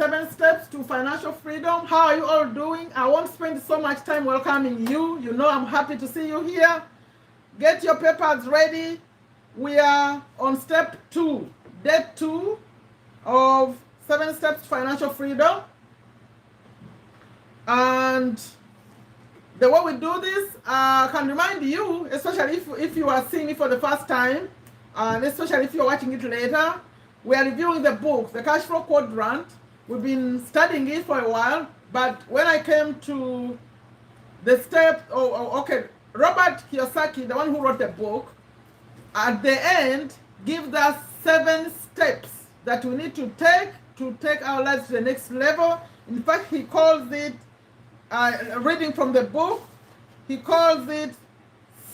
7 steps to financial freedom. How are you all doing? I won't spend so much time welcoming you. You know I'm happy to see you here. Get your papers ready. We are on step 2, day 2 of 7 steps to financial freedom. And the way we do this, I can remind you, especially if you are seeing it for the first time, and especially if you're watching it later, we are reviewing the book, the Cashflow Quadrant. We've been studying it for a while, but when I came to the step, okay, Robert Kiyosaki, the one who wrote the book, at the end, gives us 7 steps that we need to take our lives to the next level. In fact, he calls it, reading from the book, he calls it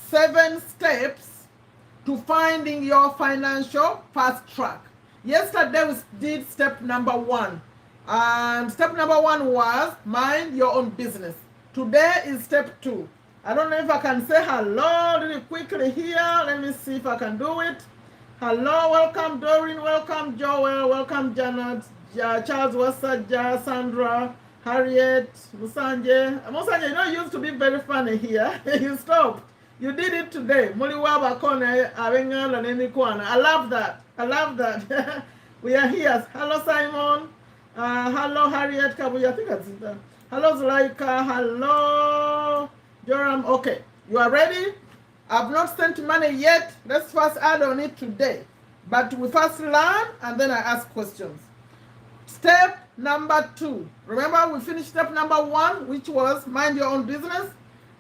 7 steps to finding your financial fast track. Yesterday we did step number 1, and step number 1 was mind your own business. Today is step 2. I don't know if I can say hello really quickly here. Let me see if I can do it. Hello, welcome Doreen, welcome Joel, welcome Janet, Charles Wasaja, Sandra, Harriet, Musanje. Musanje, you know, you used to be very funny here. You stopped. You did it today. Muliwaba Kone, Avengal, and Enikwana. I love that. I love that. We are here. Hello, Simon. Hello, Harriet Kabuya. I think that's it. Hello, Zulaika. Hello, Joram. Okay, you are ready? I've not sent money yet. Let's first add on it today. But we first learn, and then I ask questions. Step number 2. Remember, we finished step number 1, which was mind your own business.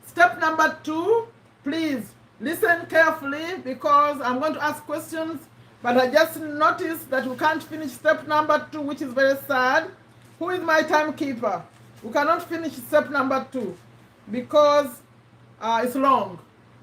Step number 2, please listen carefully because I'm going to ask questions, but I just noticed that we can't finish step number 2, which is very sad. Who is my timekeeper? We cannot finish step number 2 because it's long.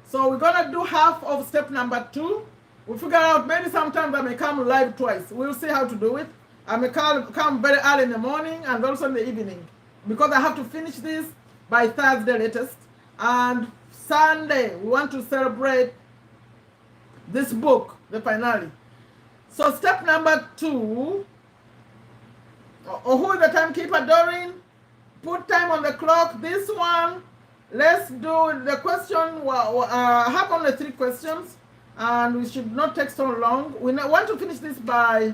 So we're going to do half of step number 2. We'll figure out, maybe sometimes I may come live twice. We'll see how to do it. I may come very early in the morning and also in the evening because I have to finish this by Thursday latest. And Sunday, we want to celebrate this book, the finale. So step number 2, who is the timekeeper? Doreen, put time on the clock. This one, let's do the question. I have only 3 questions, and we should not take so long. We want to finish this by,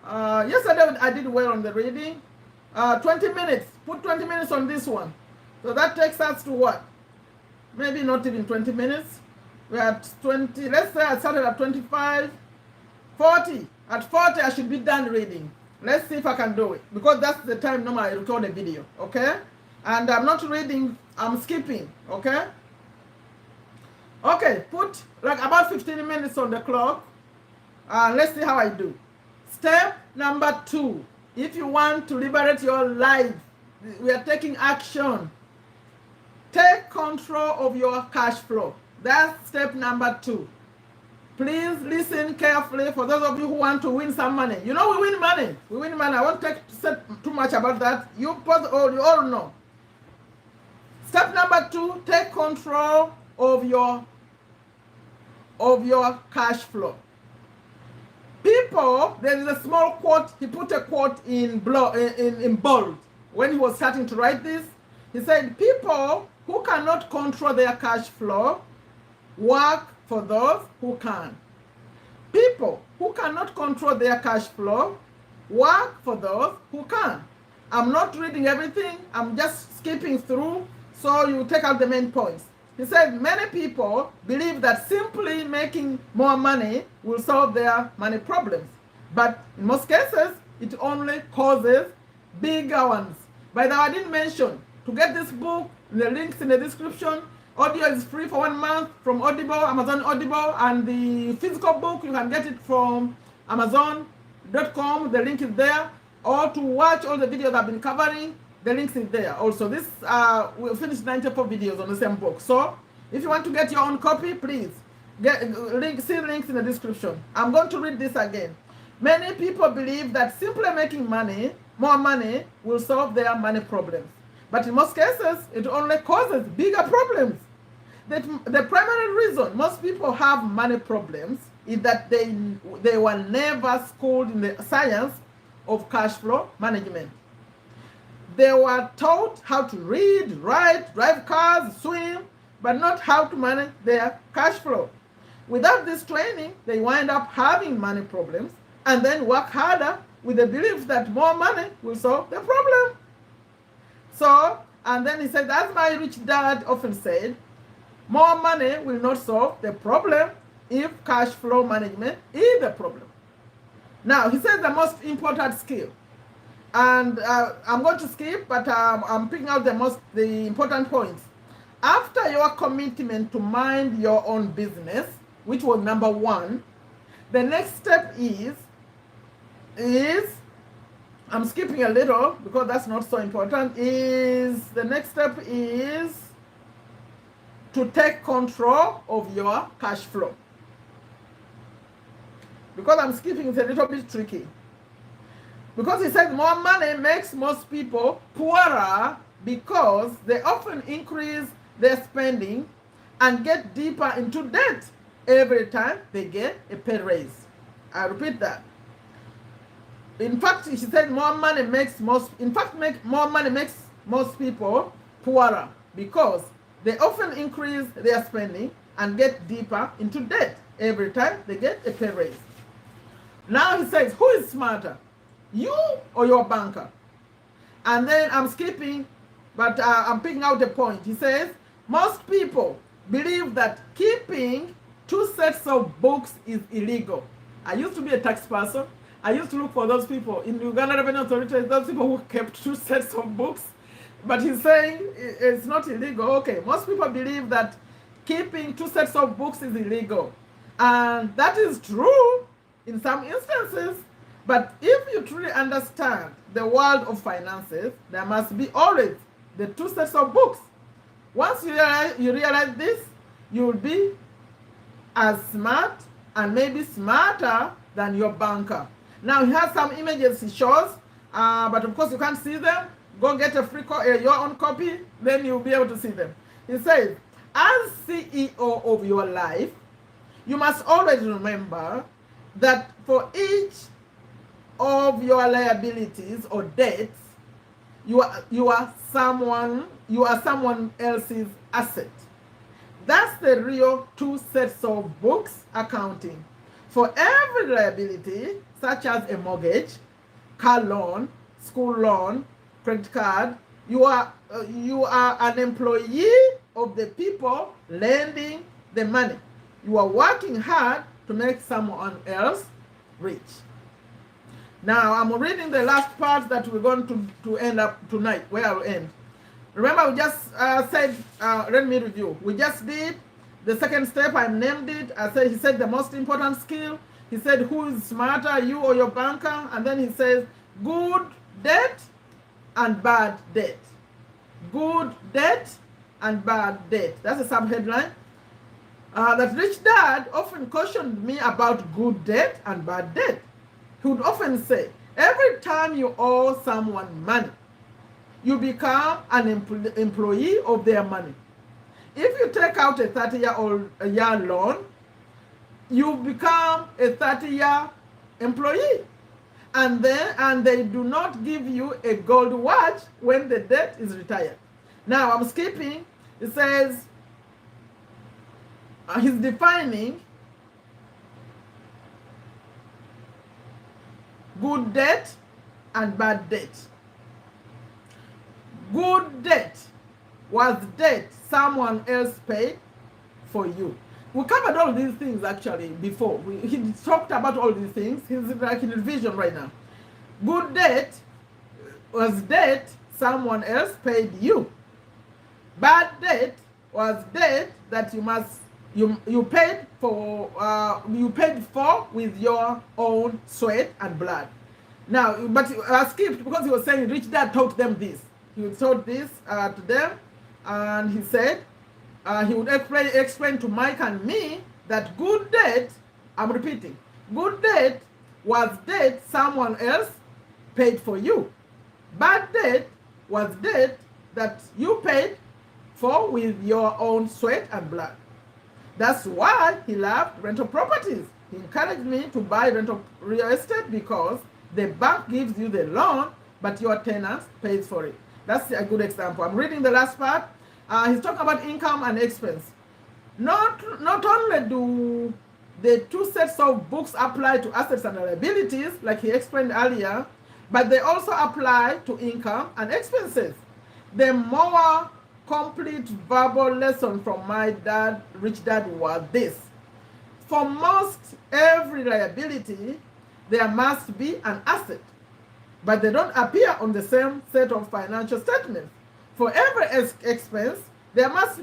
yesterday I did well on the reading. 20 minutes, put 20 minutes on this one. So that takes us to what? Maybe not even 20 minutes. We're at 20, let's say I started at 25, 40. At 40, I should be done reading. Let's see if I can do it, because that's the time normally I record a video, okay? And I'm not reading, I'm skipping, okay? Okay, put like about 15 minutes on the clock. Let's see how I do. Step number 2, if you want to liberate your life, we are taking action. Take control of your cash flow. That's step number 2. Please listen carefully for those of you who want to win some money. You know we win money. We win money. I won't say too much about that. You all know. Step number 2, take control of your cash flow. People, there is a small quote. He put a quote in bold when he was starting to write this. He said, people who cannot control their cash flow work for those who can. People who cannot control their cash flow work for those who can. I'm not reading everything. I'm just skipping through so you take out the main points. He said many people believe that simply making more money will solve their money problems. But in most cases, it only causes bigger ones. By the way, I didn't mention, to get this book, the links in the description. Audio is free for 1 month from Audible, Amazon Audible, and the physical book, you can get it from Amazon.com. The link is there. Or to watch all the videos I've been covering, the links is there. Also, this we'll finish 94 videos on the same book. So, if you want to get your own copy, please see links in the description. I'm going to read this again. Many people believe that simply making more money, will solve their money problems. But in most cases, it only causes bigger problems. The primary reason most people have money problems is that they were never schooled in the science of cash flow management. They were taught how to read, write, drive cars, swim, but not how to manage their cash flow. Without this training, they wind up having money problems and then work harder with the belief that more money will solve the problem. So, and then he said, as my rich dad often said, more money will not solve the problem if cash flow management is the problem. Now, he says the most important skill. And I'm going to skip, but I'm picking out the important points. After your commitment to mind your own business, which was number 1, the next step is I'm skipping a little because that's not so important, the next step is to take control of your cash flow. Because I'm skipping, it's a little bit tricky. Because he says more money makes most people poorer because they often increase their spending and get deeper into debt every time they get a pay raise. I repeat that. In fact, she said more money makes most people poorer because they often increase their spending and get deeper into debt every time they get a pay raise. Now he says, who is smarter? You or your banker? And then I'm skipping, but I'm picking out the point. He says, most people believe that keeping 2 sets of books is illegal. I used to be a tax person. I used to look for those people in Uganda Revenue Authority, those people who kept 2 sets of books. But he's saying it's not illegal. Okay, most people believe that keeping 2 sets of books is illegal. And that is true in some instances. But if you truly understand the world of finances, there must be always the 2 sets of books. Once you realize this, you will be as smart and maybe smarter than your banker. Now, he has some images he shows, but of course you can't see them. Go get a free your own copy, then you'll be able to see them. He says, as CEO of your life, you must always remember that for each of your liabilities or debts, you are someone else's asset. That's the real 2 sets of books accounting. For every liability, such as a mortgage, car loan, school loan, credit card, you are an employee of the people lending the money. You are working hard to make someone else rich. Now, I'm reading the last part that we're going to end up tonight, where I'll end. Remember, we just said, let me review. We just did the second step. I named it. He said the most important skill. He said, who is smarter, you or your banker? And then he says, good debt and bad debt. Good debt and bad debt. That's a subheadline. That rich dad often cautioned me about good debt and bad debt. He would often say, every time you owe someone money, you become an employee of their money. If you take out a 30-year loan, you become a 30-year employee. And they do not give you a gold watch when the debt is retired. Now, I'm skipping. It says, he's defining good debt and bad debt. Good debt was debt someone else paid for you. We covered all these things actually before. He talked about all these things. He's like in revision right now. Good debt was debt someone else paid you. Bad debt was debt that you paid for with your own sweat and blood. Now, but I skipped because he was saying rich dad taught them this. He taught this to them, and he said he would explain to Mike and me that good debt, I'm repeating, good debt was debt someone else paid for you. Bad debt was debt that you paid for with your own sweat and blood. That's why he loved rental properties. He encouraged me to buy rental real estate because The bank gives you the loan, but your tenant pays for it. That's a good example. I'm reading the last part. He's talking about income and expense. Not only do the two sets of books apply to assets and liabilities, like he explained earlier, but they also apply to income and expenses. The more complete verbal lesson from my dad, rich dad, was this. For most every liability, there must be an asset, but they don't appear on the same set of financial statements. For every expense, there must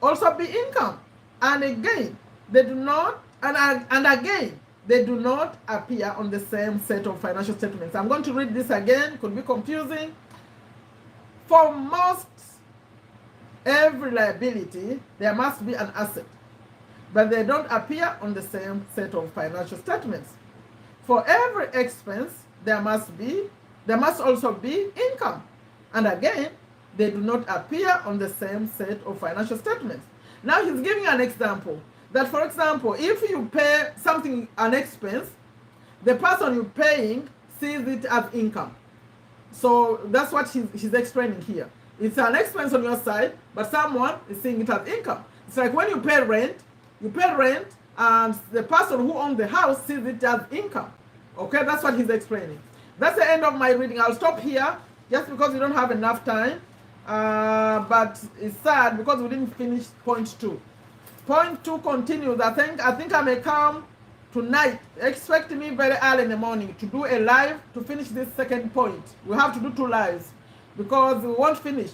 also be income. And again, they do not, and again, they do not appear on the same set of financial statements. I'm going to read this again, it could be confusing. For most every liability, there must be an asset, but they don't appear on the same set of financial statements. For every expense, there must also be income. And again, they do not appear on the same set of financial statements. Now he's giving an example. That, for example, if you pay something, an expense, the person you're paying sees it as income. So that's what he's explaining here. It's an expense on your side, but someone is seeing it as income. It's like when you pay rent, and the person who owns the house sees it as income. Okay, that's what he's explaining. That's the end of my reading. I'll stop here just because we don't have enough time. But it's sad because we didn't finish point 2. Point 2 continues. I think I may come tonight. Expect me very early in the morning to do a live to finish this second point. We have to do 2 lives because we won't finish.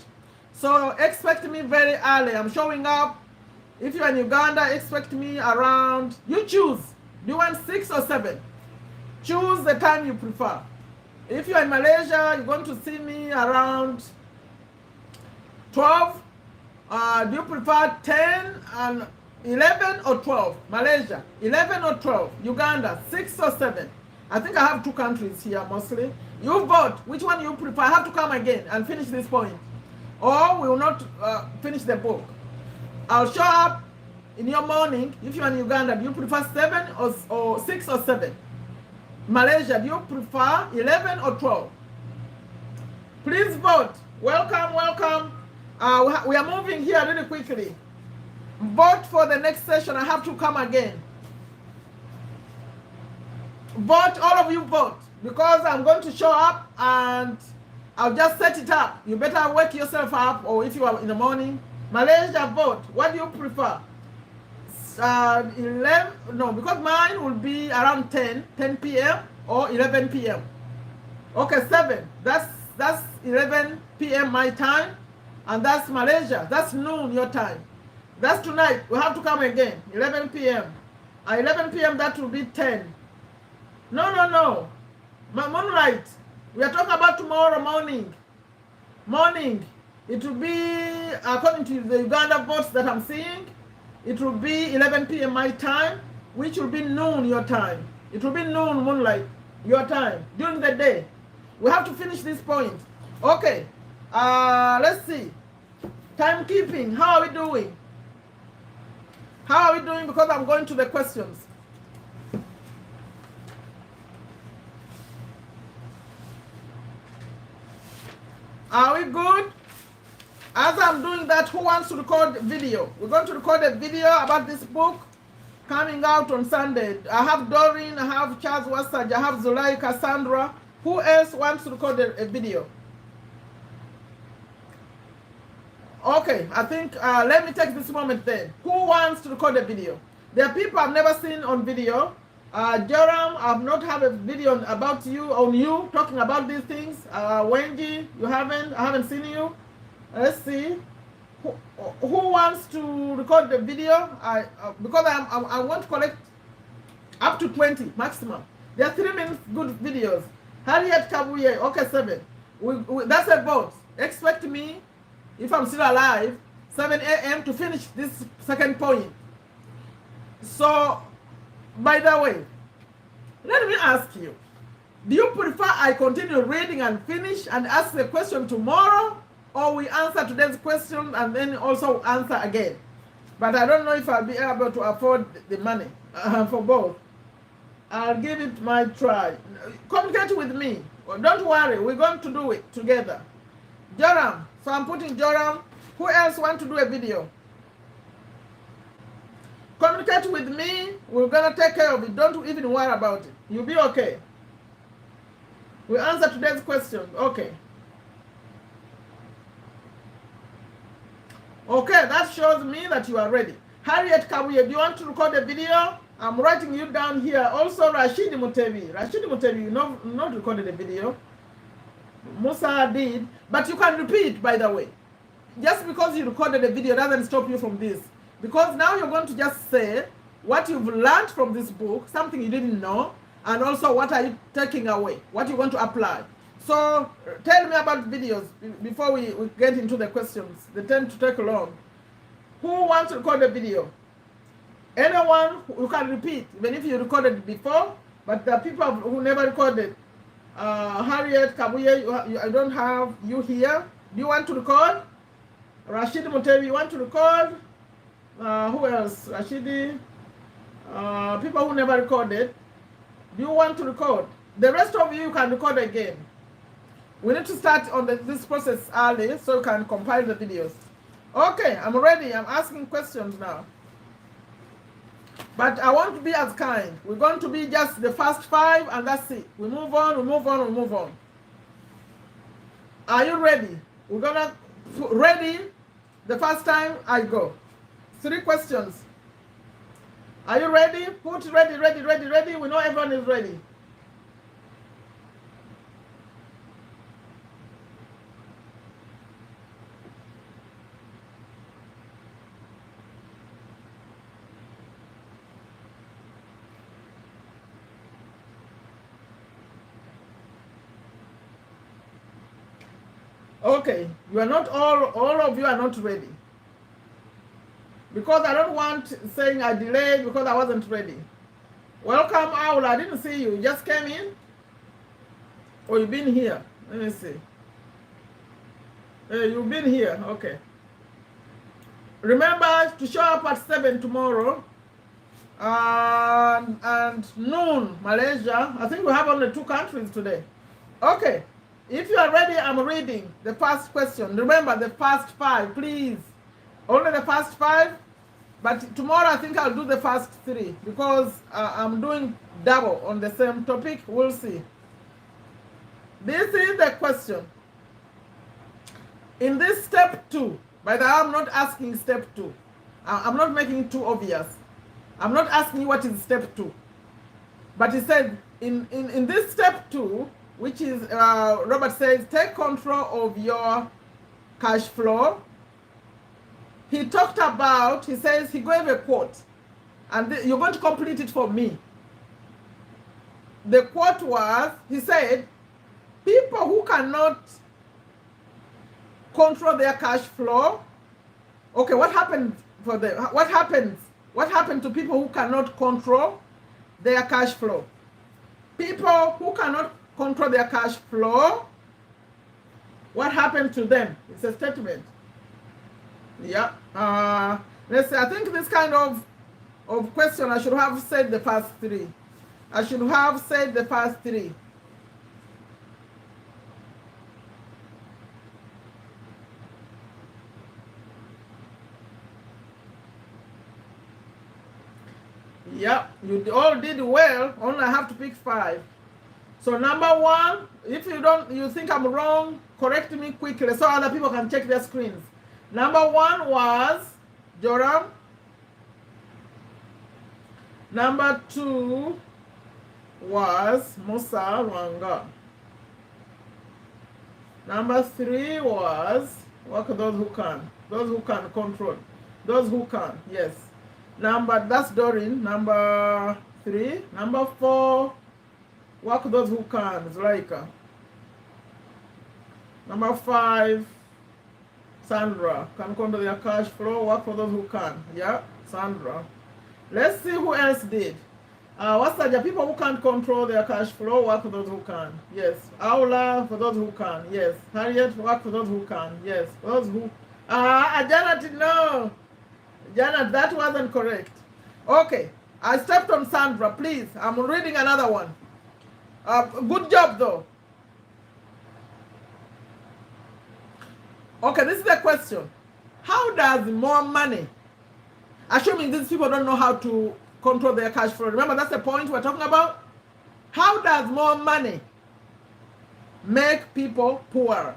So expect me very early. I'm showing up. If you're in Uganda, expect me around, you choose. Do you want 6 or 7? Choose the time you prefer. If you're in Malaysia, you're going to see me around 12. Do you prefer 10 and 11 or 12? Malaysia, 11 or 12? Uganda, 6 or 7? I think I have 2 countries here mostly. You vote. Which one you prefer? I have to come again and finish this point. Or we will not finish the book. I'll show up in your morning. If you're in Uganda, do you prefer 7 or 6 or 7? Malaysia, do you prefer 11 or 12? Please vote. Welcome, welcome. We are moving here really quickly. Vote for the next session. I have to come again. Vote, all of you vote, because I'm going to show up and I'll just set it up. You better wake yourself up, or if you are in the morning. Malaysia, vote. What do you prefer? 11, no, because mine will be around 10 p.m. or 11 p.m. Okay, 7. That's 11 p.m. my time, and that's Malaysia. That's noon your time. That's tonight. We have to come again. 11 p.m. At 11 p.m. that will be 10. No. Moonlight. We are talking about tomorrow morning. Morning. It will be, according to the Uganda votes that I'm seeing, it will be 11 p.m. my time, which will be noon your time. It will be noon, Moonlight, your time, during the day. We have to finish this point. Okay, let's see. Timekeeping, how are we doing? How are we doing? Because I'm going to the questions. Are we good? As I'm doing that, who wants to record video? We're going to record a video about this book coming out on Sunday. I have Doreen, I have Charles Wasaj, I have Zulai Cassandra. Who else wants to record a video? Okay, I think, let me take this moment then. Who wants to record a video? There are people I've never seen on video. Joram, I've not had a video about you, on you, talking about these things. Wendy, I haven't seen you. Let's see. Who wants to record the video? Because I want to collect up to 20 maximum. There are 3 minutes good videos. Harriet Kabuye, okay, 7. That's a vote. Expect me, if I'm still alive, 7 a.m. to finish this second point. So, by the way, let me ask you, do you prefer I continue reading and finish and ask the question tomorrow, or we answer today's question and then also answer again? But I don't know if I'll be able to afford the money for both. I'll give it my try. Communicate with me. Well, don't worry, we're going to do it together. Joram, so I'm putting Joram. Who else want to do a video? Communicate with me. We're going to take care of it. Don't even worry about it. You'll be okay. We answer today's question. Okay. Okay, that shows me that you are ready. Harriet Kabuye, do you want to record a video? I'm writing you down here. Also, Rashidi Mutebi. Rashidi Mutebi, you know, not recorded a video. Musa did. But you can repeat, by the way. Just because you recorded a video doesn't stop you from this. Because now you're going to just say what you've learned from this book, something you didn't know, and also what are you taking away, what you want to apply. So tell me about videos before we get into the questions. They tend to take long. Who wants to record a video? Anyone who can repeat, even if you recorded it before, but the people who never recorded. Harriet Kabuye, I don't have you here. Do you want to record? Rashidi Mutebi, you want to record? Who else? Rashidi. People who never recorded. Do you want to record? The rest of you can record again. We need to start on this process early so you can compile the videos. Okay, I'm ready. I'm asking questions now. But I want to be as kind. We're going to be just the first 5 and that's it. We move on, we move on, we move on. Are you ready? We're going to ready the first time I go. 3 questions. Are you ready? Put ready, ready, ready, ready. We know everyone is ready. Okay, you are not all of you are not ready. Because I don't want saying I delayed because I wasn't ready. Welcome, Aula. I didn't see you. You just came in? Or you've been here? Let me see. You've been here. Okay. Remember to show up at 7 tomorrow. And noon, Malaysia. I think we have only 2 countries today. Okay. If you are ready, I'm reading the first question. Remember the first 5, please. Only the first 5. But tomorrow I think I'll do the first 3 because I'm doing double on the same topic. We'll see. This is the question. In this step 2, by the way, I'm not asking step 2. I'm not making it too obvious. I'm not asking you what is step 2. But he said in this step 2, which is, Robert says, take control of your cash flow. He talked about, he says, he gave a quote. And you're going to complete it for me. The quote was, he said, people who cannot control their cash flow. Okay, what happened for them? What happened to people who cannot control their cash flow? People who cannot control their cash flow, what happened to them? It's a statement. Yeah. Let's say, I think this kind of question, I should have said the first 3. I should have said the first 3. Yeah, you all did well. Only I have to pick 5. So number 1, if you think I'm wrong, correct me quickly so other people can check their screens. Number 1 was Joram. Number 2 was Musa Rwanga. Number 3 was work those who can. Those who can control. Those who can, yes. That's Doreen. Number 3. Number 4, work those who can. Zulaika. Number 5, Sandra. Can control their cash flow. Work for those who can. Yeah, Sandra. Let's see who else did. What's that? People who can't control their cash flow. Work for those who can. Yes. Aula for those who can. Yes. Harriet, work for those who can. Yes. Those who. Janet, no. Janet, that wasn't correct. Okay. I stepped on Sandra, please. I'm reading another one. Good job, though. Okay, this is the question. How does more money, assuming these people don't know how to control their cash flow, remember that's the point we're talking about? How does more money make people poorer?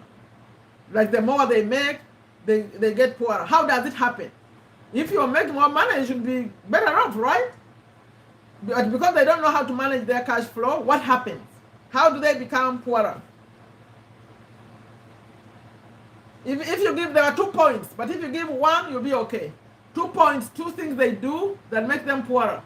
Like the more they make, they get poorer. How does it happen? If you're making more money, you should be better off, right? But because they don't know how to manage their cash flow, what happens? How do they become poorer? If you give, there are 2 points, but if you give one, you'll be okay. 2 points, 2 things they do that make them poorer.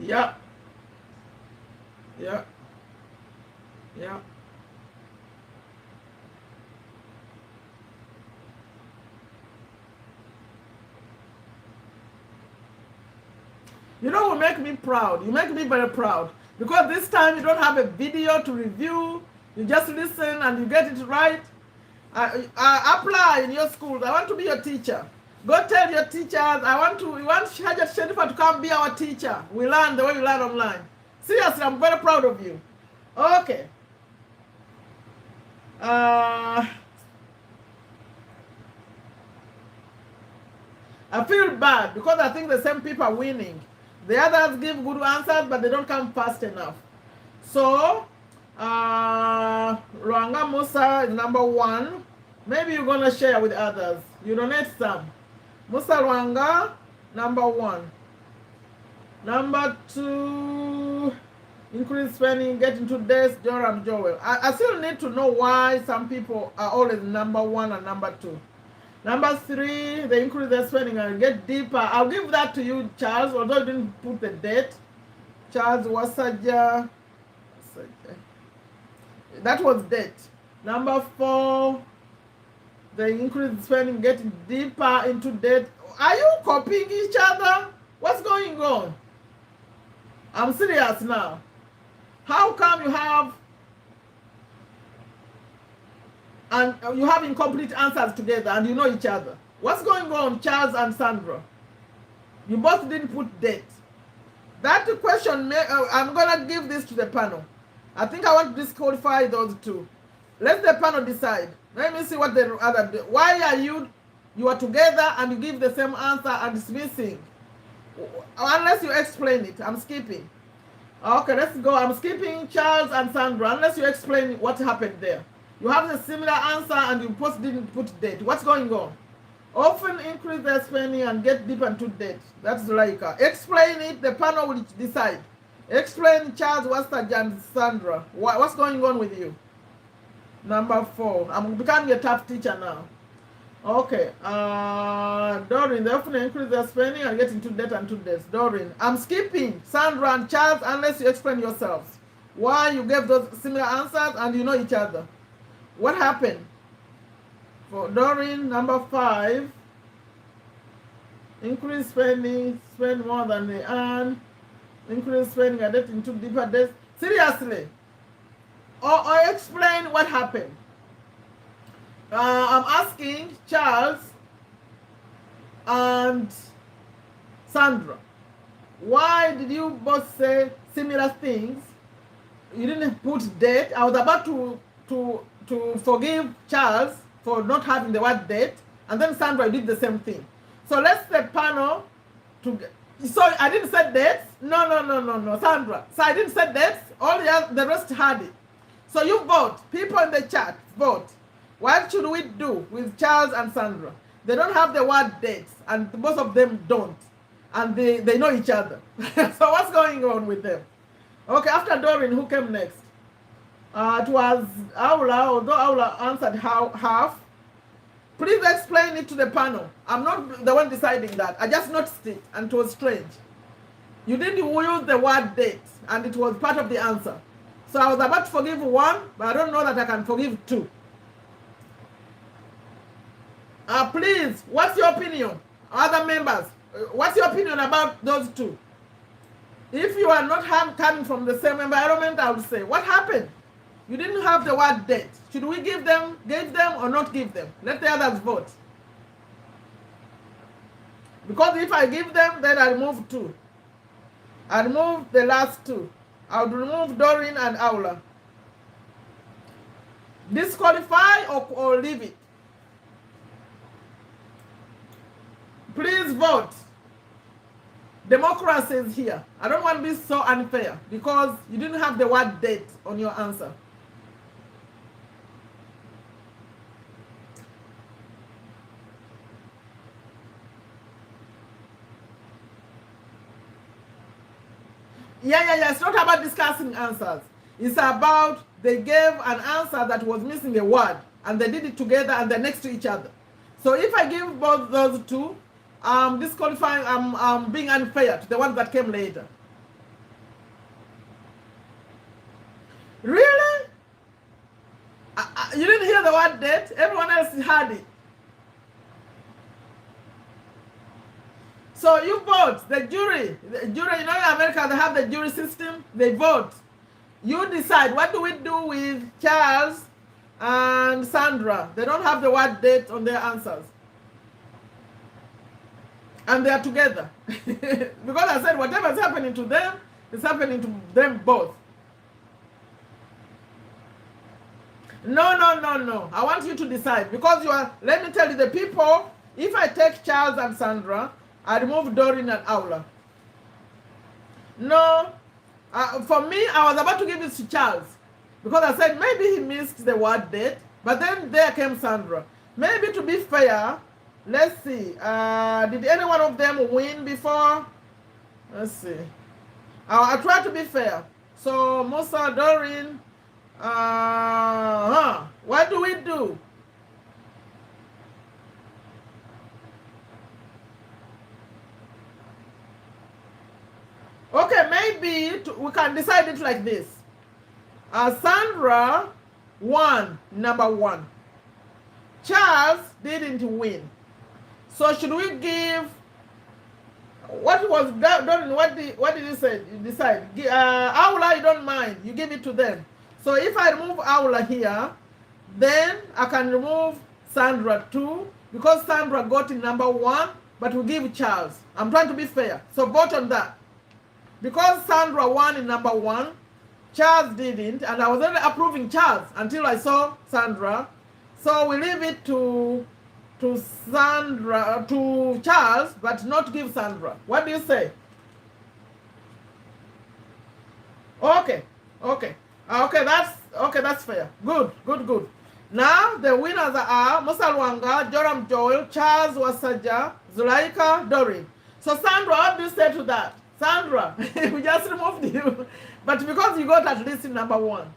Yeah. Yeah. Yeah. You know what make me proud? You make me very proud. Because this time you don't have a video to review. You just listen and you get it right. Apply in your schools. I want to be your teacher. Go tell your teachers, we want Sherifa to come be our teacher. We learn the way we learn online. Seriously, I'm very proud of you. Okay. I feel bad because I think the same people are winning. The others give good answers, but they don't come fast enough. So, Ruanga Musa is number 1. Maybe you're going to share with others. You donate some. Musa Ruanga, number 1. Number 2, increase spending, get into this, Joram Joel. I still need to know why some people are always number 1 and number 2. Number 3, they increase their spending and get deeper. I'll give that to you, Charles, although you didn't put the date. Charles Wasaja. That was date. Number 4, they increase spending, getting deeper into debt. Are you copying each other? What's going on? I'm serious now. How come you have incomplete answers together and you know each other? What's going on, Charles and Sandra? You both didn't put date. That question, I'm going to give this to the panel. I think I want to disqualify those 2. Let the panel decide. Let me see what the other do. Why are you are together and you give the same answer and it's missing? Unless you explain it. I'm skipping. Okay, let's go. I'm skipping Charles and Sandra unless you explain what happened there. You have a similar answer and you didn't put date. What's going on? Often increase their spending and get deep into debt. That's like explain it. The panel will decide. Explain, Charles, Wastaj, and Sandra. What's going on with you? Number 4. I'm becoming a tough teacher now. Okay. Doreen, they often increase their spending and get into debt and to debt. Doreen, I'm skipping Sandra and Charles unless you explain yourselves. Why you gave those similar answers and you know each other. What happened? For Doreen, number 5, increase spending, spend more than they earn, increase spending and get into deeper debts. Seriously. Or explain what happened. I'm asking Charles and Sandra, why did you both say similar things? You didn't put date. I was about to forgive Charles for not having the word date, and then Sandra did the same thing. So let's the panel to. So I didn't say dates. No, Sandra. So I didn't say dates. All the rest had it. So you vote. People in the chat, vote. What should we do with Charles and Sandra? They don't have the word dates, and both of them don't. And they know each other. So what's going on with them? Okay, after Doreen, who came next? It was Aula, although Aula answered half. Please explain it to the panel. I'm not the one deciding that. I just noticed it, and it was strange. You didn't use the word date, and it was part of the answer. So I was about to forgive 1, but I don't know that I can forgive 2. Please, what's your opinion? Other members, what's your opinion about those 2? If you are not coming from the same environment, I would say, what happened? You didn't have the word debt. Should we give them or not give them? Let the others vote. Because if I give them, then I remove 2. I remove the last 2. I would remove Doreen and Aula. Disqualify or leave it. Please vote. Democracy is here. I don't want to be so unfair because you didn't have the word date on your answer. Yeah. It's not about discussing answers. It's about they gave an answer that was missing a word and they did it together and they're next to each other. So if I give both those 2, I'm disqualifying, I'm being unfair to the ones that came later. Really? You didn't hear the word date? Everyone else heard it. So you vote, the jury, you know in America they have the jury system, they vote. You decide, what do we do with Charles and Sandra? They don't have the word date on their answers. And they are together. Because I said whatever is happening to them, is happening to them both. No. I want you to decide. Because you are, let me tell you, the people, if I take Charles and Sandra, I remove Doreen and Aula. No. For me, I was about to give it to Charles. Because I said maybe he missed the word date. But then there came Sandra. Maybe to be fair, let's see. Did any one of them win before? Let's see. I'll try to be fair. So, Musa, Doreen, what do we do? Okay, maybe we can decide it like this. Sandra won number 1. Charles didn't win. So should we give, what was done? What did you say? You decide. Aula, you don't mind. You give it to them. So if I remove Aula here, then I can remove Sandra too, because Sandra got in number 1, but we give Charles. I'm trying to be fair. So vote on that. Because Sandra won in number 1, Charles didn't, and I was only approving Charles until I saw Sandra. So we leave it to Sandra, to Charles, but not give Sandra. What do you say? Okay, that's fair. Good. Now the winners are Musalwanga, Joram Joel, Charles Wasaja, Zulaika, Doreen. So Sandra, what do you say to that? Sandra, we just removed you, but because you got at least in number 1.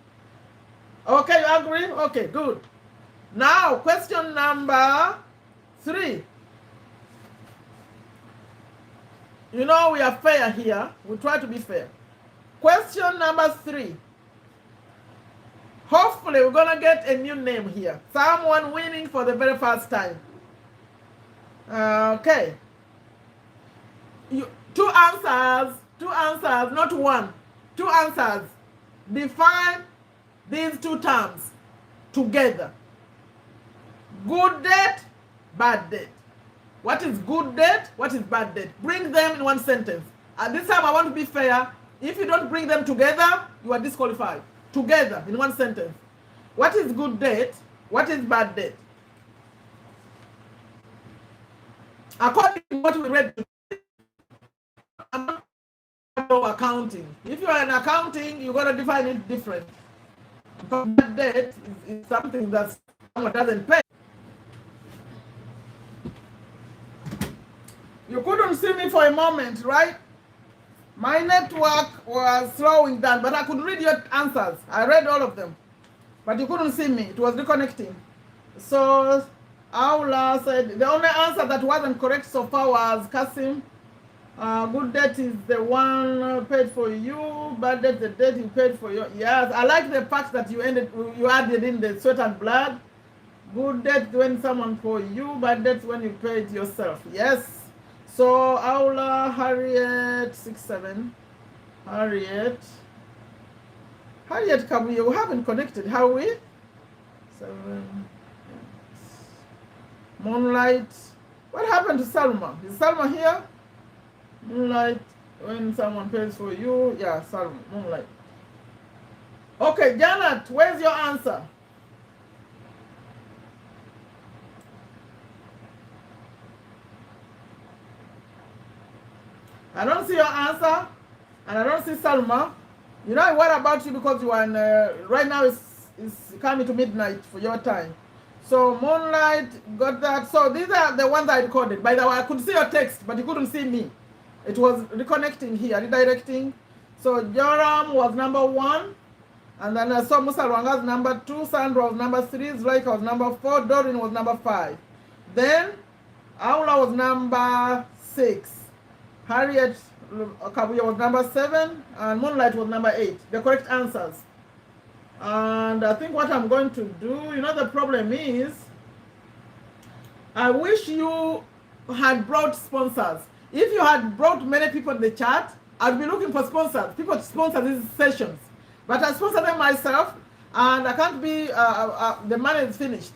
Okay, you agree? Okay, good. Now, question number 3. You know we are fair here. We try to be fair. Question number 3. Hopefully, we're going to get a new name here. Someone winning for the very first time. Okay. Two answers, not 1. 2 answers. Define these 2 terms together. Good debt, bad debt. What is good debt? What is bad debt? Bring them in one sentence. At this time, I want to be fair. If you don't bring them together, you are disqualified. Together, in one sentence. What is good debt? What is bad debt? According to what we read today, I'm not accounting. If you are in accounting, you're going to define it different. Bad debt is something that someone doesn't pay. You couldn't see me for a moment, right? My network was slowing down, but I could read your answers. I read all of them, but you couldn't see me. It was reconnecting. So Aula said the only answer that wasn't correct so far was Kasim. Good debt is the one paid for you. Bad debt, the debt you paid for you. Yes, I like the fact that you added in the sweat and blood. Good debt when someone for you. Bad debt when you paid yourself. Yes. So Aula Harriet 67. Harriet Kabuye, we haven't connected, have we? 7. Moonlight. What happened to Salma? Is Salma here? Moonlight, when someone pays for you. Yeah, Salma, Moonlight. Okay, Janet, where's your answer? I don't see your answer, and I don't see Salma. You know, what about you, because you are in, right now it's coming to midnight for your time. So Moonlight got that. So these are the ones I recorded. By the way, I could see your text, but you couldn't see me. It was reconnecting here, redirecting. So Joram was number 1. And then I saw Musa Rwanga's number 2, Sandra was number 3, Zulaika was number 4, Doreen was number 5. Then Aula was number 6. Harriet Kabuya was number 7, and Moonlight was number 8. The correct answers. And I think what I'm going to do, you know, the problem is, I wish you had brought sponsors. If you had brought many people in the chat, I'd be looking for sponsors, people to sponsor these sessions. But I sponsor them myself, and I can't be, the money is finished.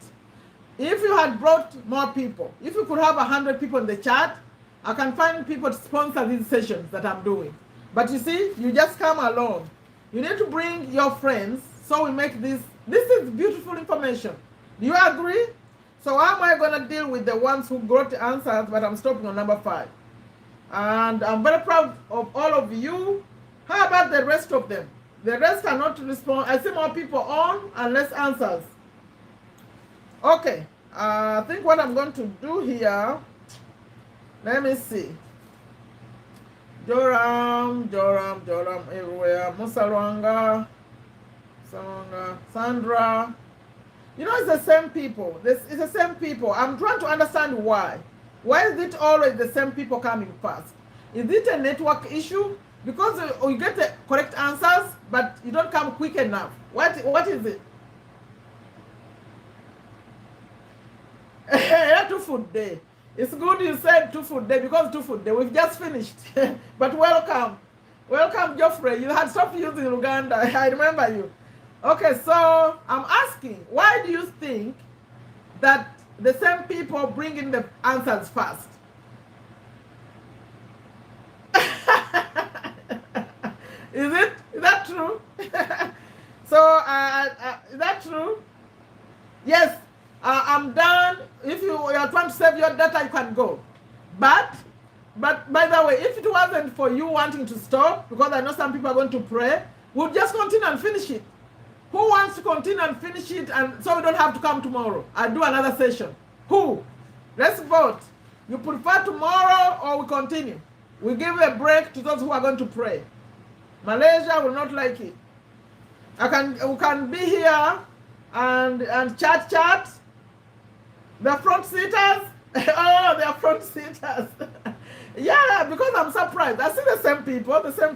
If you had brought more people, if you could have 100 people in the chat, I can find people to sponsor these sessions that I'm doing. But you see, you just come alone. You need to bring your friends, so we make this. This is beautiful information. Do you agree? So how am I going to deal with the ones who got the answers, but I'm stopping on number 5? And I'm very proud of all of you. How about the rest of them? The rest are not respond. I see more people on and less answers. Okay, I think what I'm going to do here, let me see. Joram everywhere. Musarwanga, Sandra. You know, it's the same people. It's the same people. I'm trying to understand why. Why is it always the same people coming first? Is it a network issue? Because you get the correct answers, but you don't come quick enough. What is it? 2 food day. It's good you said 2 food day, because 2 food day, we've just finished. But welcome. Welcome, Geoffrey. You had stopped using Uganda. I remember you. Okay, so I'm asking, why do you think that the same people bring in the answers first? Is that true? So is that true? Yes, I'm done. If you are trying to save your data, you can go. But by the way, if it wasn't for you wanting to stop, because I know some people are going to pray, we'll just continue and finish it. Who wants to continue and finish it, and so we don't have to come tomorrow? I'll do another session. Who? Let's vote. You prefer tomorrow or we continue? We give a break to those who are going to pray. Malaysia will not like it. We can be here and chat. The front seaters. Oh, they are front seaters. Yeah, because I'm surprised. I see the same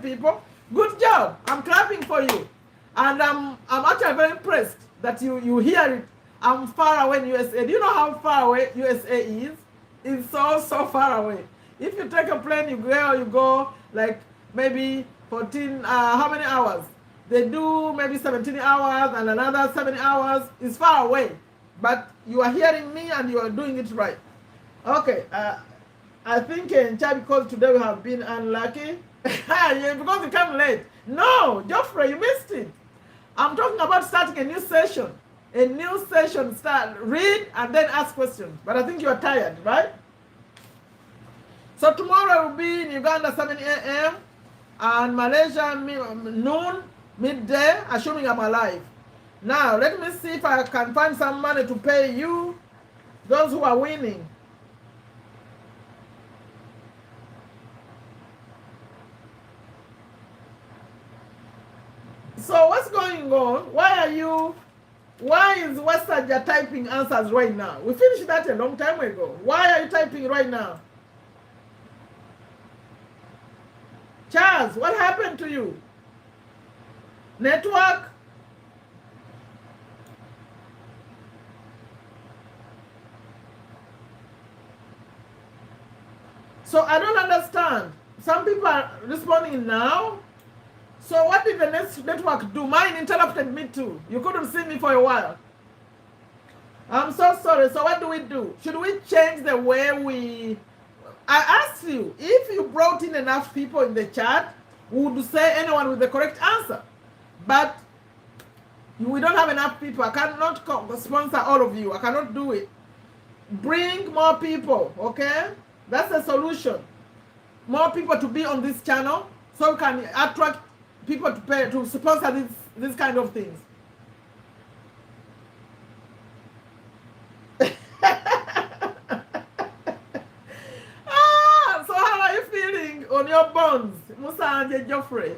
people. Good job. I'm clapping for you. And I'm actually very impressed that you hear it. I'm far away in USA. Do you know how far away USA is? It's so far away. If you take a plane, you go like maybe 14, how many hours? They do maybe 17 hours and another 7 hours. It's far away. But you are hearing me and you are doing it right. Okay, I think in chat, because today we have been unlucky. Yeah, because you came late. No, Geoffrey, you missed it. I'm talking about starting a new session. A new session, read and then ask questions. But I think you are tired, right? So tomorrow will be in Uganda 7 a.m. and Malaysia noon, midday, assuming I'm alive. Now, let me see if I can find some money to pay you, those who are winning. So what's going on? Why is Wesaja typing answers right now? We finished that a long time ago. Why are you typing right now? Charles, what happened to you? Network? So I don't understand. Some people are responding now, So what did the network do? Mine interrupted me too. You couldn't see me for a while. I'm so sorry. So what do we do? Should we change the way we... I asked you, if you brought in enough people in the chat, we would say anyone with the correct answer. But we don't have enough people. I cannot sponsor all of you. I cannot do it. Bring more people, okay? That's the solution. More people to be on this channel so we can attract people to pay to sponsor this kind of things. So how are you feeling on your bones, Musa and Geoffrey?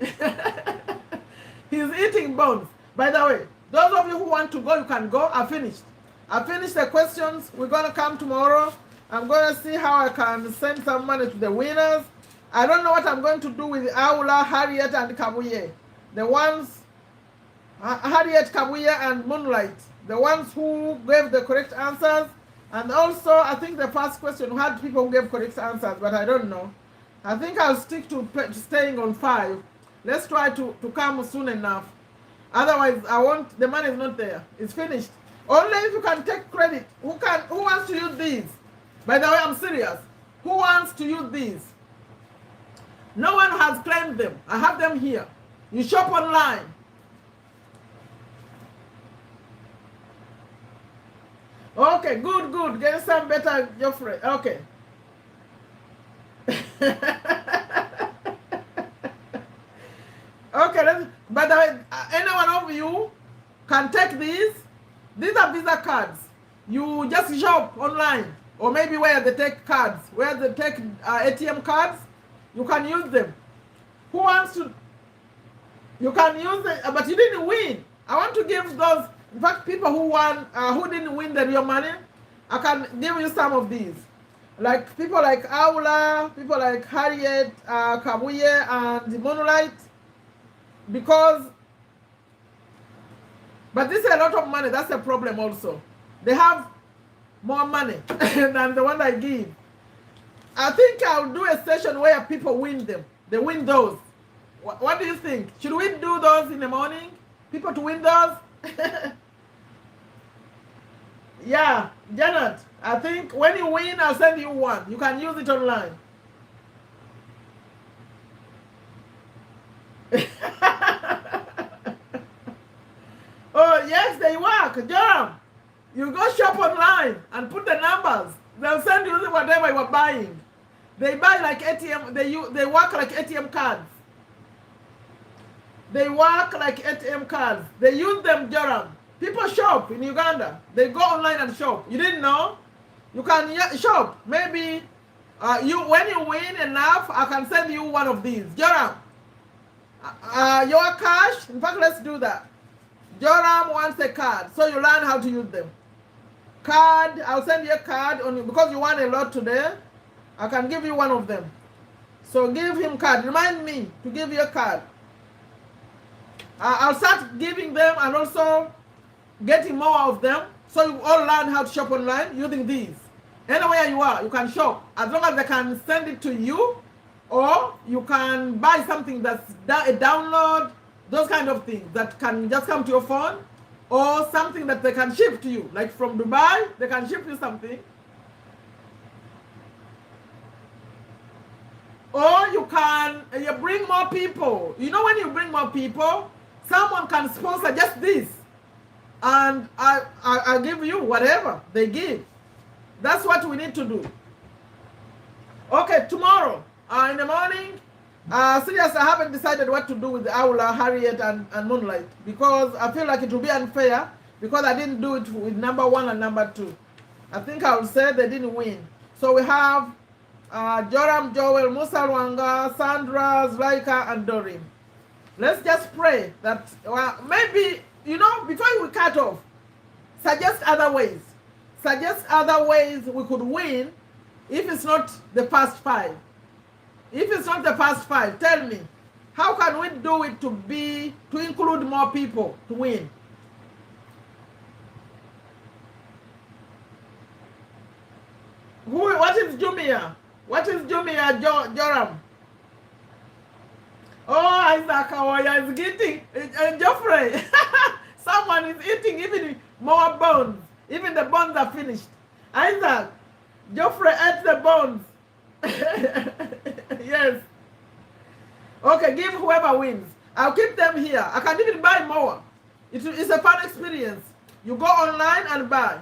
He's eating bones. By the way, those of you who want to go, you can go. I finished the questions. We're going to come tomorrow. I'm going to see how I can send some money to the winners. I don't know what I'm going to do with Aula, Harriet, and Kabuye. The ones, Harriet, Kabuye, and Moonlight. The ones who gave the correct answers. And also, I think the first question had people who gave correct answers, but I don't know. I think I'll stick to staying on 5. Let's try to come soon enough. Otherwise, the money is not there. It's finished. Only if you can take credit. Who wants to use these? By the way, I'm serious. Who wants to use these? No one has claimed them. I have them here. You shop online. Okay, good. Get some better, Geoffrey. Okay. Okay, by the way, any one of you can take these. These are Visa cards. You just shop online, or maybe where they take cards, where they take ATM cards, you can use them. Who wants to? You can use it, but you didn't win. I want to give those, in fact, people who won, who didn't win the real money, I can give you some of these. Like people like Aula, people like Harriet, Kabuye, and Moonlight. Because, but this is a lot of money. That's a problem also. They have more money than the one I give. I think I'll do a session where people win them. They win those. What do you think? Should we do those in the morning? People to win those? Yeah, Janet, I think when you win, I'll send you one. You can use it online. Oh, yes, they work. Jerome, you go shop online and put the numbers. They'll send you whatever you are buying. They buy like ATM. They work like ATM cards. They work like ATM cards. They use them, Jerome. People shop in Uganda. They go online and shop. You didn't know? You can shop. Maybe when you win enough, I can send you one of these. Joram, your cash. In fact, let's do that. Joram wants a card, so you learn how to use them. Card, I'll send you a card on you because you won a lot today. I can give you one of them. So give him card. Remind me to give you a card. I'll start giving them and also getting more of them, so you all learn how to shop online using these. Anywhere you are, you can shop, as long as they can send it to you, or you can buy something that's a download, those kind of things that can just come to your phone, or something that they can ship to you, like from Dubai, they can ship you something. Or you can bring more people. You know, when you bring more people, someone can sponsor just this. And I give you whatever they give. That's what we need to do. Okay, tomorrow in the morning, seriously, I haven't decided what to do with Aula, Harriet, and Moonlight, because I feel like it will be unfair because I didn't do it with number 1 and number 2. I think I would say they didn't win. So we have Joram, Joel, Musa Rwanga, Sandra, Zlaika, and Doreen. Let's just pray that maybe, you know, before we cut off, suggest other ways. Suggest other ways we could win if it's not the first 5. If it's not the first 5, tell me, how can we do it to include more people to win? What is Jumia? What is Jumia, Joram? Oh, Isaac Kawoya is getting, Geoffrey, someone is eating even more bones. Even the bones are finished. Isaac, Geoffrey ate the bones. Yes. Okay, give whoever wins. I'll keep them here. I can even buy more. It's a fun experience. You go online and buy.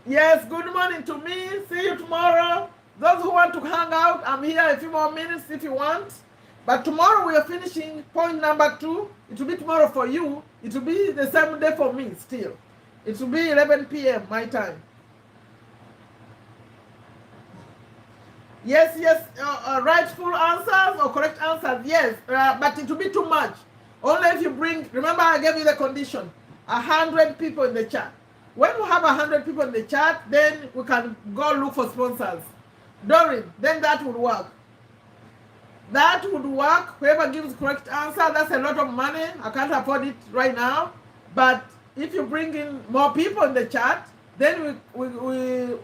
Yes, good morning to me. See you tomorrow. Those who want to hang out, I'm here a few more minutes if you want. But tomorrow we are finishing point number 2. It will be tomorrow for you. It will be the same day for me still. It will be 11 p.m. my time. Yes, rightful answers or correct answers, yes. But it will be too much. Only if you bring, remember I gave you the condition, 100 people in the chat. When we have 100 people in the chat, then we can go look for sponsors. Doreen, then that would work. That would work. Whoever gives correct answer, that's a lot of money. I can't afford it right now. But if you bring in more people in the chat, then we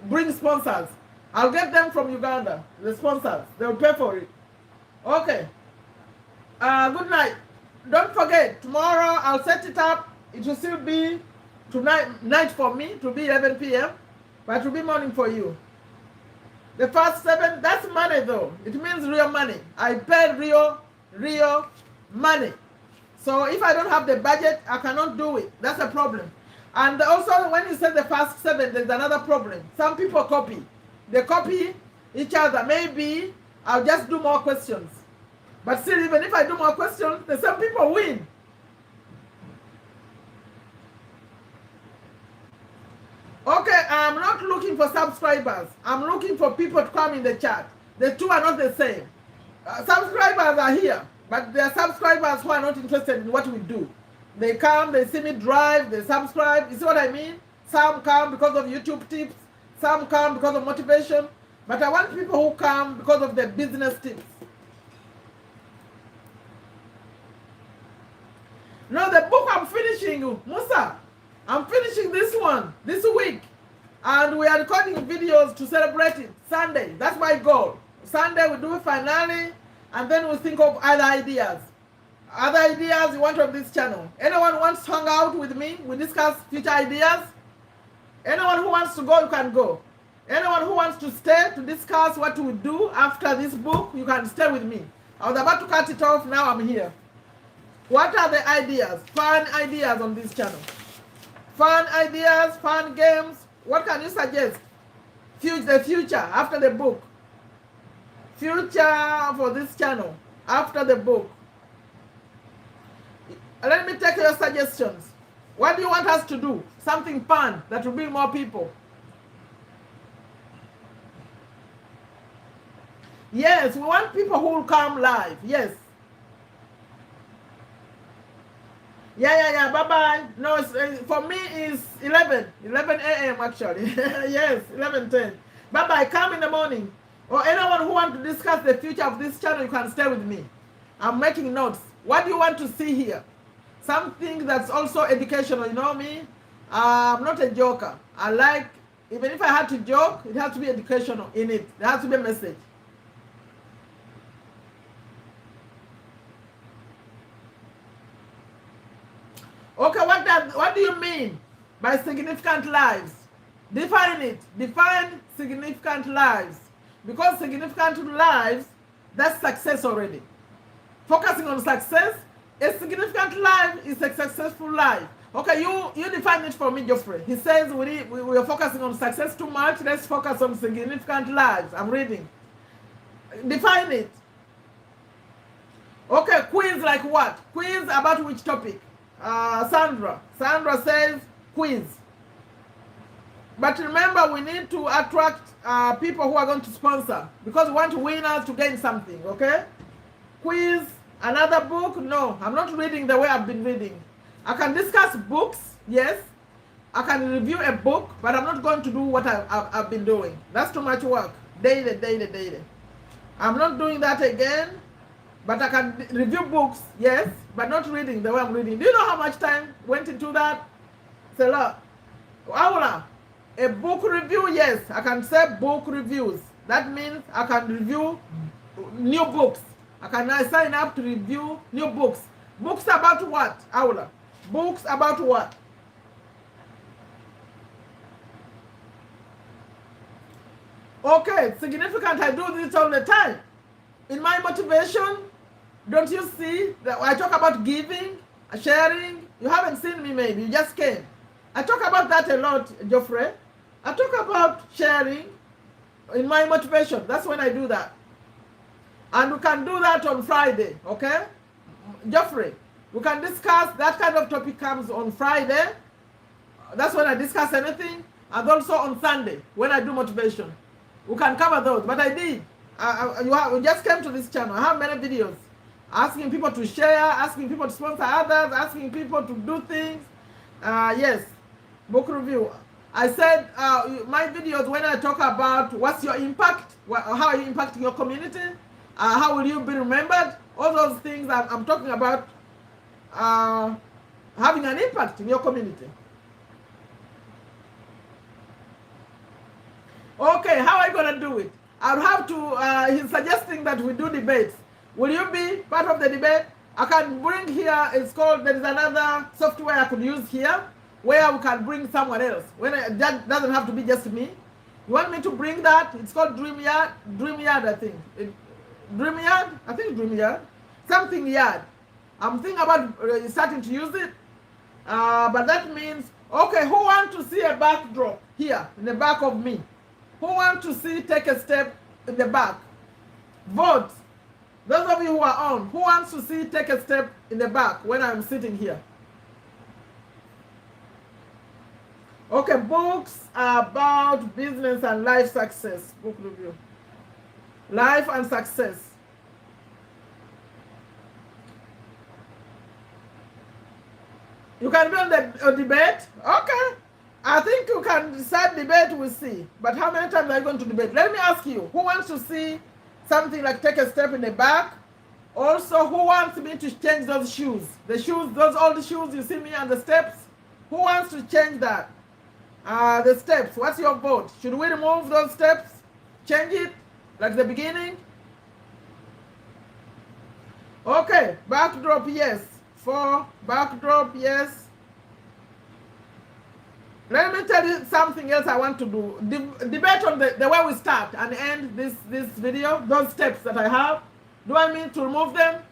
bring sponsors. I'll get them from Uganda, the sponsors. They'll pay for it. Okay. Good night. Don't forget, tomorrow I'll set it up. It will still be night for me. It will be 11 p.m. But it will be morning for you. The first 7, that's money though. It means real money. I pay real money. So if I don't have the budget, I cannot do it. That's a problem. And also when you say the first 7, there's another problem. Some people copy. They copy each other. Maybe I'll just do more questions. But still, even if I do more questions, the same people win. Okay, I'm not looking for subscribers. I'm looking for people to come in the chat. The two are not the same. Subscribers are here, but there are subscribers who are not interested in what we do. They come, they see me drive, they subscribe. You see what I mean? Some come because of YouTube tips. Some come because of motivation. But I want people who come because of the business tips. No, the book I'm finishing, Musa. I'm finishing this one this week. And we are recording videos to celebrate it. Sunday, that's my goal. Sunday we do a finale, and then we think of other ideas. Other ideas you want on this channel. Anyone wants to hang out with me, we discuss future ideas. Anyone who wants to go, you can go. Anyone who wants to stay to discuss what we do after this book, you can stay with me. I was about to cut it off, now I'm here. What are the ideas? Fun ideas on this channel. Fun ideas, fun games. What can you suggest? The future after the book. Future for this channel after the book. Let me take your suggestions. What do you want us to do? Something fun that will bring more people. Yes, we want people who will come live. Yes. Yeah. Bye-bye. No, for me it's 11 a.m. actually. Yes, 11:10. Bye-bye. Come in the morning. Or anyone who wants to discuss the future of this channel, you can stay with me. I'm making notes. What do you want to see here? Something that's also educational. You know me? I'm not a joker. I like, even if I had to joke, it has to be educational in it. There has to be a message. Okay, what do you mean by significant lives? Define it. Define significant lives. Because significant lives, that's success already. Focusing on success, a significant life is a successful life. Okay, you define it for me, Geoffrey. He says we are focusing on success too much. Let's focus on significant lives. I'm reading. Define it. Okay, quiz like what? Quiz about which topic? Sandra says quiz. But remember, we need to attract people who are going to sponsor, because we want winners to gain something. Okay, quiz. Another book? No, I'm not reading the way I've been reading. I can discuss books, yes. I can review a book, but I'm not going to do what I've been doing. That's too much work. Daily. I'm not doing that again. But I can review books, yes, but not reading the way I'm reading. Do you know how much time went into that? It's a lot. Aula, a book review, yes, I can say book reviews. That means I can review new books. I can sign up to review new books. Books about what, Aula? Books about what? Okay, significant. I do this all the time. In my motivation, don't you see that I talk about giving, sharing? You haven't seen me maybe, you just came. I talk about that a lot, Geoffrey. I talk about sharing in my motivation. That's when I do that. And we can do that on Friday, okay? Geoffrey, we can discuss, that kind of topic comes on Friday. That's when I discuss anything. And also on Sunday, when I do motivation. We can cover those, but I did. You just came to this channel. I have many videos asking people to share, asking people to sponsor others, asking people to do things. Yes, book review. I said my videos, when I talk about what's your impact, how are you impacting your community, how will you be remembered, all those things I'm talking about having an impact in your community. Okay, how are you going to do it? I'll have to, he's suggesting that we do debates. Will you be part of the debate? I can bring here, it's called, there is another software I could use here where we can bring someone else. That doesn't have to be just me. You want me to bring that? It's called DreamYard, I think. DreamYard? I think DreamYard. Something Yard. I'm thinking about starting to use it. But that means, okay, who wants to see a backdrop here in the back of me? Who want to see take a step in the back? Vote. Those of you who are on, who wants to see take a step in the back when I'm sitting here? Okay, books about business and life success. Book review. Life and success. You can be on the debate? Okay. I think you can decide debate, we'll see. But how many times are you going to debate? Let me ask you, who wants to see something like take a step in the back? Also, who wants me to change those shoes? The shoes, those old shoes you see me on the steps? Who wants to change that? The steps, what's your vote? Should we remove those steps? Change it, like the beginning? Okay, backdrop, yes. For backdrop, yes. Let me tell you something else I want to do. Debate on the way we start and end this video, those steps that I have. Do I mean to remove them?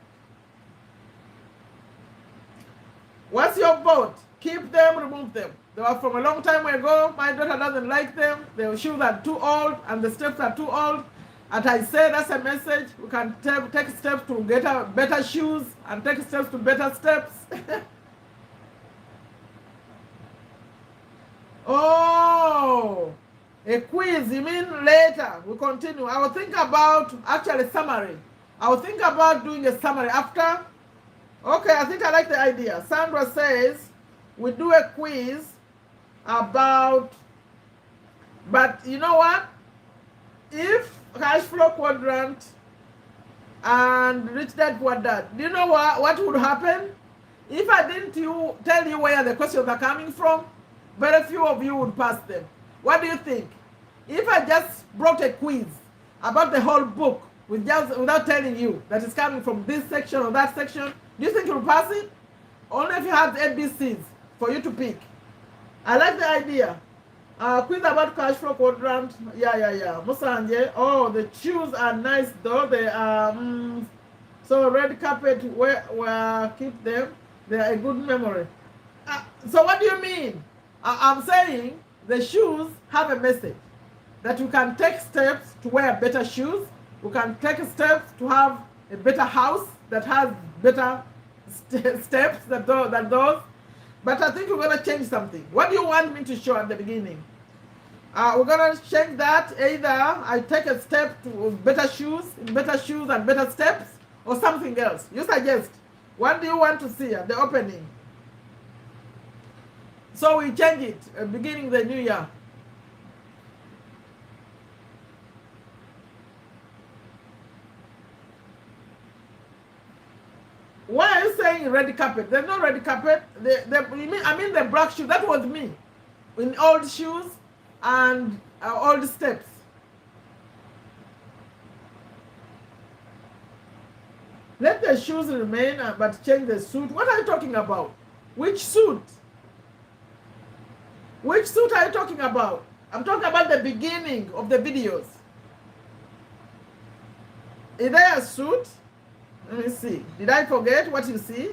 What's your vote? Keep them, remove them. They were from a long time ago. My daughter doesn't like them. The shoes are too old and the steps are too old. And I say that's a message. We can take steps to get better shoes and take steps to better steps. Oh, a quiz, you mean later? We continue. I will think about actually summary. I will think about doing a summary after. Okay, I think I like the idea. Sandra says we do a quiz about, but you know what? If Cashflow Quadrant and Rich Dad Poor Dad, do you know what would happen? If I didn't tell you where the questions are coming from, very few of you would pass them. What do you think? If I just brought a quiz about the whole book without telling you that it's coming from this section or that section, do you think you'll pass it? Only if you have the ABCs for you to pick. I like the idea. Quiz about Cashflow Quadrant. Yeah. Musanje. Oh, the shoes are nice though. They are, so red carpet, where keep them. They are a good memory. So what do you mean? I'm saying the shoes have a message that you can take steps to wear better shoes. You can take steps to have a better house that has better steps than those. But I think we're going to change something. What do you want me to show at the beginning? We're going to change that. Either I take a step to better shoes and better steps, or something else. You suggest. What do you want to see at the opening? So we change it beginning the new year. Why are you saying red carpet? There's no red carpet. I mean the black shoe. That was me. In old shoes and old steps. Let the shoes remain, but change the suit. What are you talking about? Which suit? Which suit are you talking about? I'm talking about the beginning of the videos. Is there a suit? Let me see. Did I forget what you see?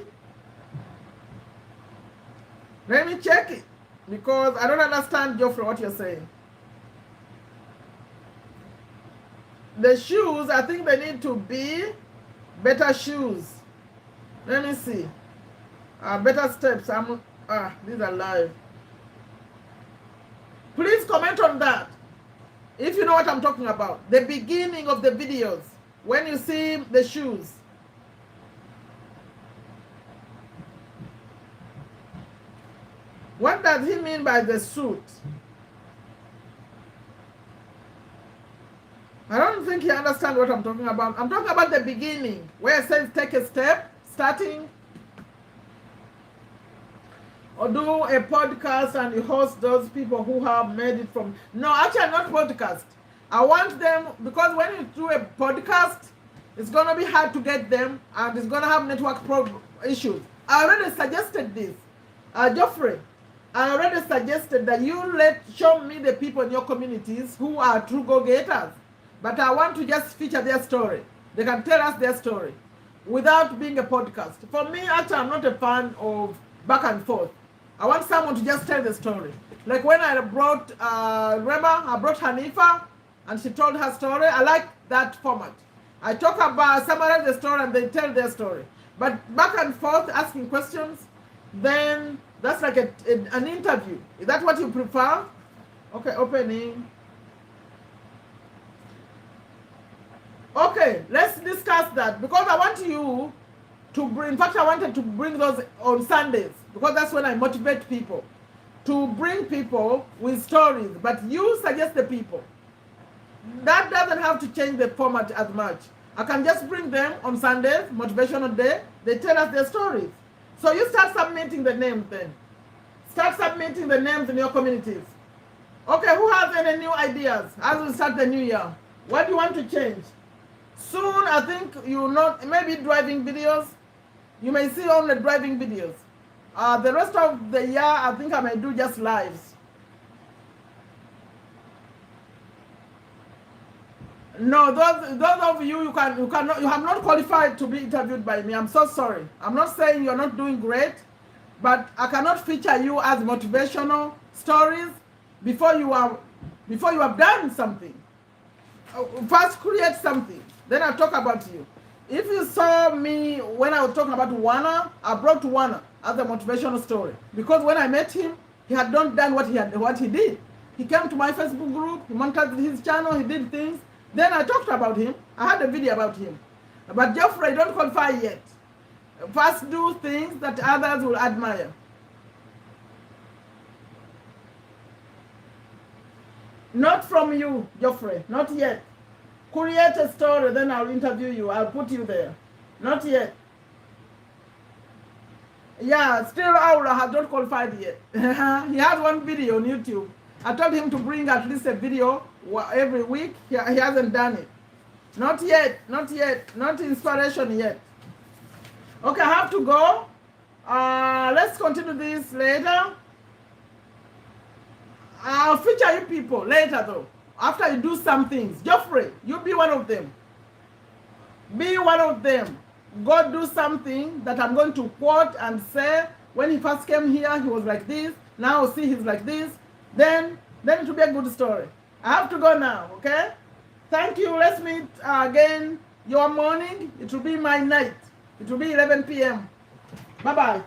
Let me check it, because I don't understand, Geoffrey, what you're saying. The shoes, I think they need to be better shoes. Let me see. Better steps. These are live. Please comment on that if you know what I'm talking about. The beginning of the videos, when you see the shoes. What does he mean by the suit? I don't think he understands what I'm talking about. I'm talking about the beginning, where it says take a step, starting, or do a podcast and you host those people who have made it from... No, actually not podcast. I want them, because when you do a podcast, it's going to be hard to get them, and it's going to have network issues. I already suggested this. Geoffrey, I already suggested that you show me the people in your communities who are true go-getters. But I want to just feature their story. They can tell us their story without being a podcast. For me, actually, I'm not a fan of back and forth. I want someone to just tell the story. Like when I brought, remember, I brought Hanifa and she told her story. I like that format. I talk about, summarize the story and they tell their story. But back and forth, asking questions, then that's like an interview. Is that what you prefer? Okay, opening. Okay, let's discuss that, because I want you to bring, in fact, I wanted to bring those on Sundays, because that's when I motivate people, to bring people with stories, but you suggest the people. That doesn't have to change the format as much. I can just bring them on Sundays, motivational day, they tell us their stories. So you start submitting the names then. Start submitting the names in your communities. Okay, who has any new ideas as we start the new year? What do you want to change? Soon, I think you will not, maybe driving videos. You may see only driving videos. The rest of the year, I think I may do just lives. No, those of you, you have not qualified to be interviewed by me. I'm so sorry. I'm not saying you're not doing great, but I cannot feature you as motivational stories before you have done something. First, create something. Then I'll talk about you. If you saw me when I was talking about Wana, I brought Wana as a motivational story. Because when I met him, he had not done what he did. He came to my Facebook group, he monitored his channel, he did things. Then I talked about him. I had a video about him. But Geoffrey, don't qualify yet. First, do things that others will admire. Not from you, Geoffrey, not yet. Create a story, then I'll interview you. I'll put you there. Not yet. Yeah, still Aura has not qualified yet. He has one video on YouTube. I told him to bring at least a video every week. He hasn't done it. Not yet, not yet. Not inspiration yet. Okay, I have to go. Let's continue this later. I'll feature you people later though. After you do some things. Geoffrey, you be one of them. Be one of them. Go do something that I'm going to quote and say, when he first came here, he was like this. Now see he's like this. Then it will be a good story. I have to go now, okay? Thank you. Let's meet again your morning. It will be my night. It will be 11 p.m. Bye-bye.